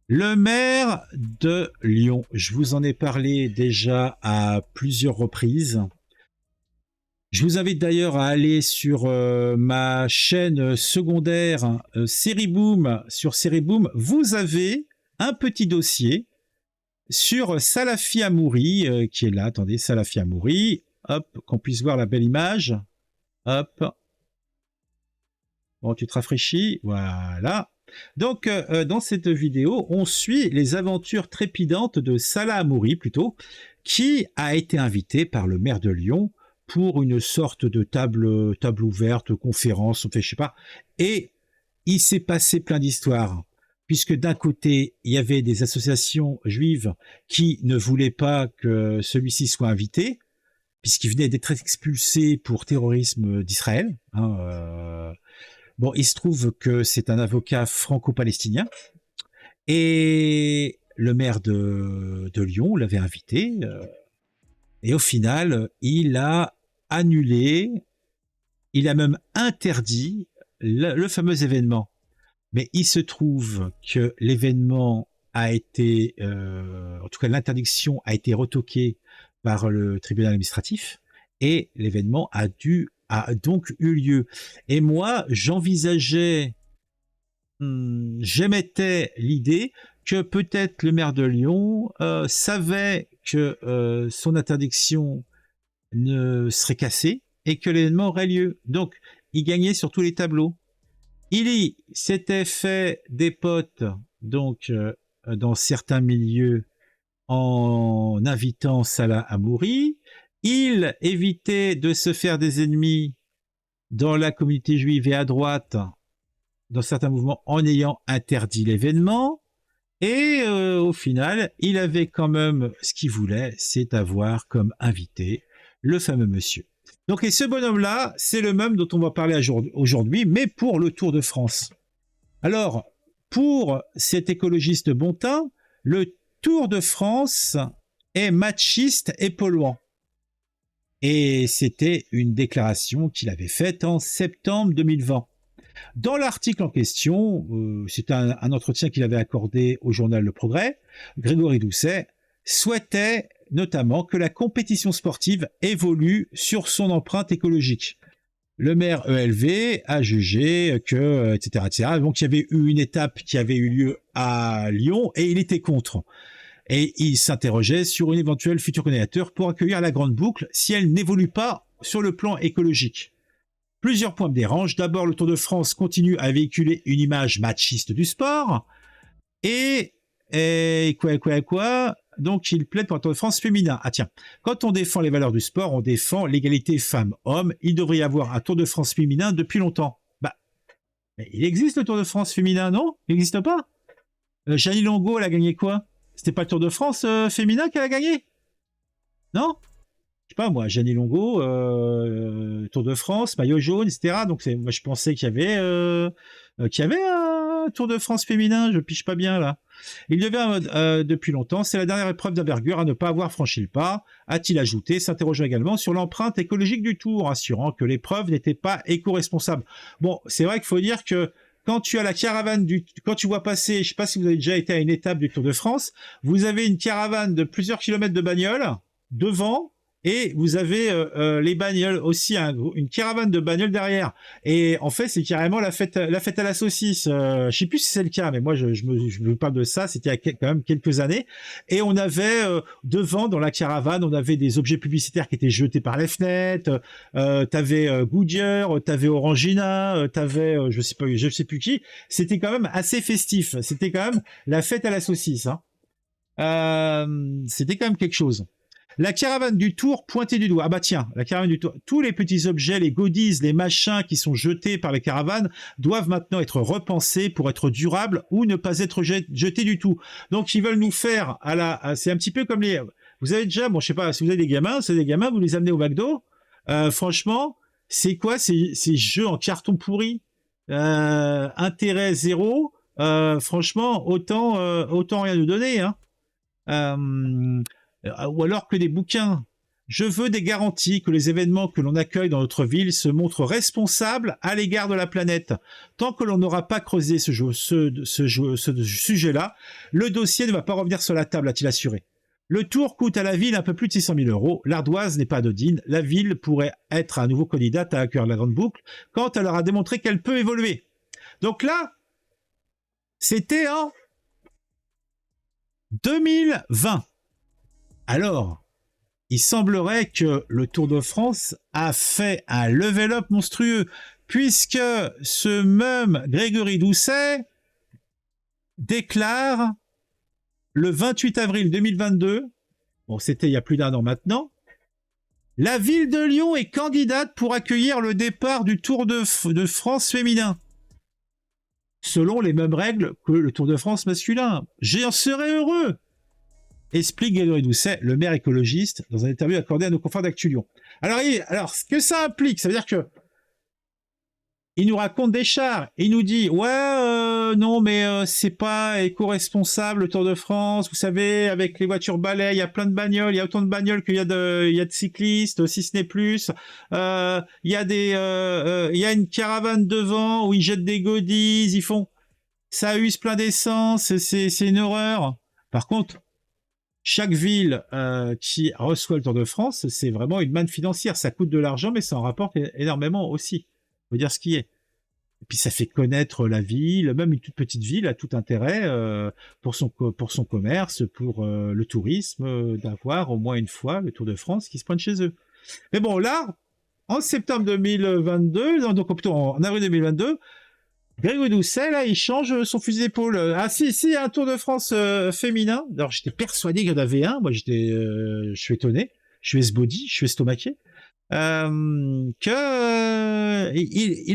Le maire de Lyon, je vous en ai parlé déjà à plusieurs reprises. Je vous invite d'ailleurs à aller sur ma chaîne secondaire Serieboom. Sur Serieboom, vous avez un petit dossier sur Salafi Amouri, qui est là. Attendez, Salafi Amouri. Hop, qu'on puisse voir la belle image. Hop. Bon, tu te rafraîchis. Voilà. Donc, dans cette vidéo, on suit les aventures trépidantes de Salah Amouri, plutôt, qui a été invité par le maire de Lyon pour une sorte de table ouverte, conférence, on fait, je sais pas. Et il s'est passé plein d'histoires, puisque d'un côté, il y avait des associations juives qui ne voulaient pas que celui-ci soit invité, puisqu'il venait d'être expulsé pour terrorisme d'Israël. Bon, il se trouve que c'est un avocat franco-palestinien et le maire de Lyon l'avait invité et au final, il a annulé, il a même interdit le fameux événement. Mais il se trouve que l'événement a été, en tout cas l'interdiction a été retoquée par le tribunal administratif et l'événement a donc eu lieu. Et moi, j'émettais l'idée que peut-être le maire de Lyon savait que son interdiction ne serait cassée et que l'événement aurait lieu. Donc, il gagnait sur tous les tableaux. Il s'était fait des potes donc dans certains milieux en invitant Salah Amouri. Il évitait de se faire des ennemis dans la communauté juive et à droite dans certains mouvements en ayant interdit l'événement. Et au final, il avait quand même ce qu'il voulait, c'est avoir comme invité le fameux monsieur. Donc, et ce bonhomme-là, c'est le même dont on va parler aujourd'hui, mais pour le Tour de France. Alors, pour cet écologiste bon teint, le Tour de France est machiste et polluant. Et c'était une déclaration qu'il avait faite en septembre 2020. Dans l'article en question, c'est un entretien qu'il avait accordé au journal Le Progrès, Grégory Doucet souhaitait notamment que la compétition sportive évolue sur son empreinte écologique. Le maire ELV a jugé que, etc., etc. Donc il y avait eu une étape qui avait eu lieu à Lyon et il était contre. Et il s'interrogeait sur une éventuelle future candidature pour accueillir la Grande Boucle si elle n'évolue pas sur le plan écologique. Plusieurs points me dérangent. D'abord, le Tour de France continue à véhiculer une image machiste du sport. Et quoi. Donc, il plaide pour un Tour de France féminin. Ah tiens, quand on défend les valeurs du sport, on défend l'égalité femmes-hommes. Il devrait y avoir un Tour de France féminin depuis longtemps. Bah, mais il existe le Tour de France féminin, non? Il n'existe pas. Jeannie Longo, elle a gagné quoi? C'était pas le Tour de France féminin qu'elle a gagné? Non? Je sais pas moi, Jeannie Longo, Tour de France, maillot jaune, etc. Donc moi je pensais qu'il y avait un Tour de France féminin, je piche pas bien là. Il y avait depuis longtemps, c'est la dernière épreuve d'envergure à ne pas avoir franchi le pas, a-t-il ajouté, s'interrogeant également sur l'empreinte écologique du Tour, assurant que l'épreuve n'était pas éco-responsable. Bon, c'est vrai qu'il faut dire que quand tu as la caravane quand tu vois passer, je sais pas si vous avez déjà été à une étape du Tour de France, vous avez une caravane de plusieurs kilomètres de bagnoles devant. Et vous avez les bagnoles aussi, une caravane de bagnoles derrière. Et en fait, c'est carrément la fête à la saucisse. Je sais plus si c'est le cas, mais moi, je me parle de ça. C'était il y a quand même quelques années. Et on avait devant, dans la caravane, on avait des objets publicitaires qui étaient jetés par les fenêtres. T'avais Goodyear, t'avais Orangina, t'avais je sais plus qui. C'était quand même assez festif. C'était quand même la fête à la saucisse. Hein. C'était quand même quelque chose. La caravane du Tour pointée du doigt. Ah bah tiens, la caravane du Tour. Tous les petits objets, les goodies, les machins qui sont jetés par les caravanes doivent maintenant être repensés pour être durables ou ne pas être jetés du tout. Donc ils veulent nous faire c'est un petit peu comme vous avez déjà, bon je sais pas, si vous avez des gamins, vous les amenez au McDo. Franchement, c'est quoi ces jeux en carton pourri, intérêt zéro. Franchement, autant rien nous donner. Hein. Ou alors que des bouquins. Je veux des garanties que les événements que l'on accueille dans notre ville se montrent responsables à l'égard de la planète. Tant que l'on n'aura pas creusé ce sujet-là, le dossier ne va pas revenir sur la table, a-t-il assuré. Le tour coûte à la ville un peu plus de 600 000 €. L'ardoise n'est pas anodine. La ville pourrait être à nouveau candidate à accueillir la grande boucle quand elle aura démontré qu'elle peut évoluer. Donc là, c'était en 2020. Alors, il semblerait que le Tour de France a fait un level up monstrueux, puisque ce même Grégory Doucet déclare le 28 avril 2022, bon c'était il y a plus d'1 an maintenant, la ville de Lyon est candidate pour accueillir le départ du Tour de France féminin, selon les mêmes règles que le Tour de France masculin. J'en serais heureux, explique Grégory Doucet, le maire écologiste, dans un interview accordé à nos confrères d'Actu Lyon. Alors, ce que ça implique, ça veut dire que il nous raconte des chars, il nous dit non mais c'est pas éco-responsable le Tour de France, vous savez, avec les voitures balais, il y a plein de bagnoles, il y a autant de bagnoles qu'il y a de cyclistes, si ce n'est plus. Il y a une caravane devant où ils jettent des goodies, ils font ça use plein d'essence, c'est une horreur. Par contre, chaque ville qui reçoit le Tour de France, c'est vraiment une manne financière. Ça coûte de l'argent, mais ça en rapporte énormément aussi. Faut dire ce qui est. Et puis ça fait connaître la ville, même une toute petite ville a tout intérêt pour son commerce, pour le tourisme, d'avoir au moins une fois le Tour de France qui se pointe chez eux. Mais bon, là, en septembre 2022, donc plutôt en avril 2022, Grégory Doucet, là, il change son fusil d'épaule. Ah si, un Tour de France féminin. Alors j'étais persuadé qu'il y en avait un. Moi, je suis étonné. Je suis esbody, je suis estomaqué. Il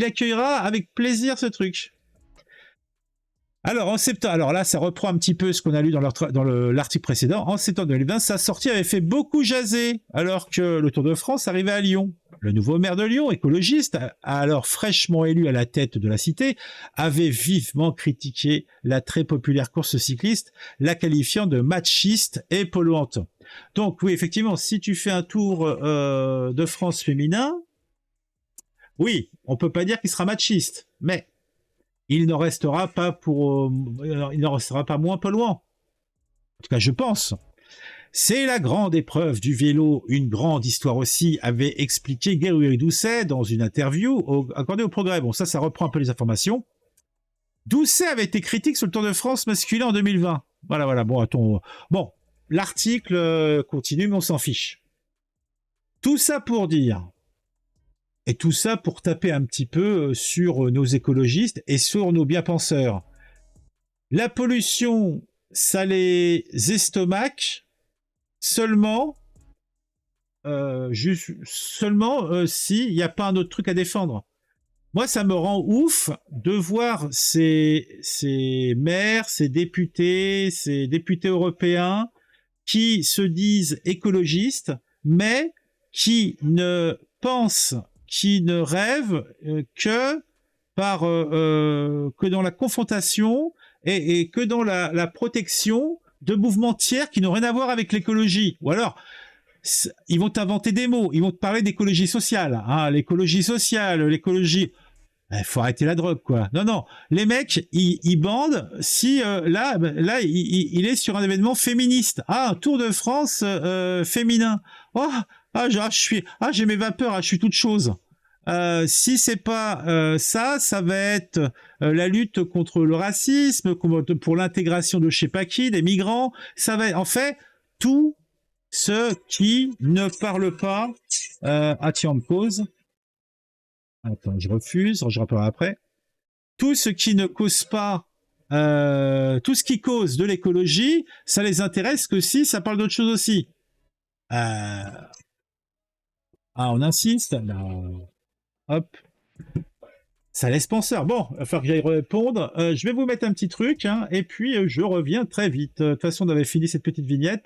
accueillera avec plaisir ce truc. Alors en septembre, alors là ça reprend un petit peu ce qu'on a lu dans l'article précédent. En septembre 2020, sa sortie avait fait beaucoup jaser, alors que le Tour de France arrivait à Lyon. Le nouveau maire de Lyon, écologiste, alors fraîchement élu à la tête de la cité, avait vivement critiqué la très populaire course cycliste, la qualifiant de machiste et polluante. Donc oui, effectivement, si tu fais un Tour de France féminin, oui, on peut pas dire qu'il sera machiste, mais il n'en restera pas moins polluant. En tout cas, je pense. C'est la grande épreuve du vélo, une grande histoire aussi, avait expliqué Grégory Doucet dans une interview accordée au Progrès. Bon, ça reprend un peu les informations. Doucet avait été critique sur le Tour de France masculin en 2020. Voilà, bon, attends. Bon, l'article continue, mais on s'en fiche. Tout ça pour dire, et tout ça pour taper un petit peu sur nos écologistes et sur nos bien-penseurs. La pollution, ça les estomaque seulement s'il n'y a pas un autre truc à défendre. Moi, ça me rend ouf de voir ces maires, ces députés européens qui se disent écologistes, mais qui ne rêvent que dans la confrontation et que dans la protection de mouvements tiers qui n'ont rien à voir avec l'écologie. Ou alors, ils vont t'inventer des mots, ils vont te parler d'écologie sociale. Hein, l'écologie sociale, l'écologie... Il faut arrêter la drogue, quoi. Non, les mecs, ils bandent si là, il est sur un événement féministe. Ah, un Tour de France féminin. J'ai mes vapeurs, je suis toute chose. Si c'est pas ça va être la lutte contre le racisme, pour l'intégration de je sais pas qui, des migrants. Ça va être, en fait, tout ce qui ne parle pas tiens, on me cause. Attends, je refuse, je rappellerai après. Tout ce qui ne cause pas, tout ce qui cause de l'écologie, ça les intéresse que si ça parle d'autre chose aussi. On insiste. Non. Hop. Ça laisse penseur. Bon, il va falloir que j'aille répondre. Je vais vous mettre un petit truc, hein, et puis je reviens très vite. De toute façon, on avait fini cette petite vignette.